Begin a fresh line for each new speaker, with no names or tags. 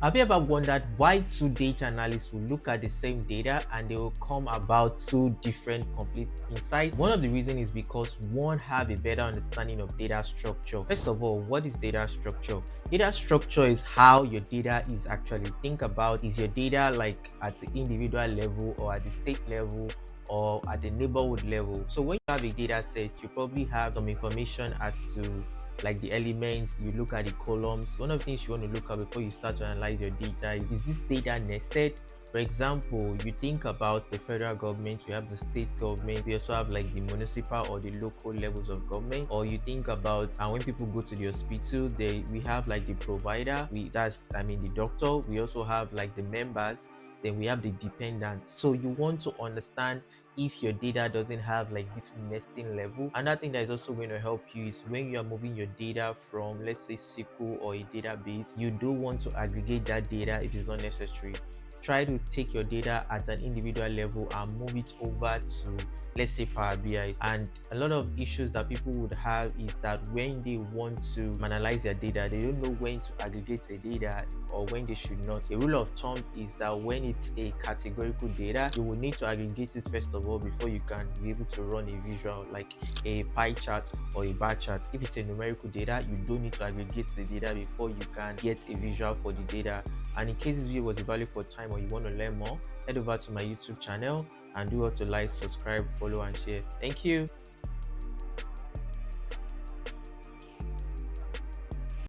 Have you ever wondered why two data analysts will look at the same data and they will come about two different complete insights? One of the reasons is because one have a better understanding of data structure. First of all, what is data structure? Data structure is how your data is actually. Think about, is your data like at the individual level or at the state level or at the neighborhood level? So when you have a data set, you probably have some information as to like the elements. You look at the columns. One of the things you want to look at before you start to analyze your data is this data nested? For example, you think about the federal government, we have the state government, we also have like the municipal or the local levels of government. Or you think about, and when people go to the hospital, we have like the provider, the doctor. We also have like the members, then we have the dependents. So you want to understand if your data doesn't have like this nesting level. Another thing that is also going to help you is when you are moving your data from, let's say, SQL or a database, you do want to aggregate that data if it's not necessary. Try to take your data at an individual level and move it over to, let's say, Power BI. And a lot of issues that people would have is that when they want to analyze their data, they don't know when to aggregate the data or when they should not. A rule of thumb is that when it's a categorical data, you will need to aggregate it first of all before you can be able to run a visual like a pie chart or a bar chart. If it's a numerical data, you don't need to aggregate the data before you can get a visual for the data. And in case this video was valuable for time or you want to learn more, head over to my YouTube channel and do what to like, subscribe, follow, and share. Thank you.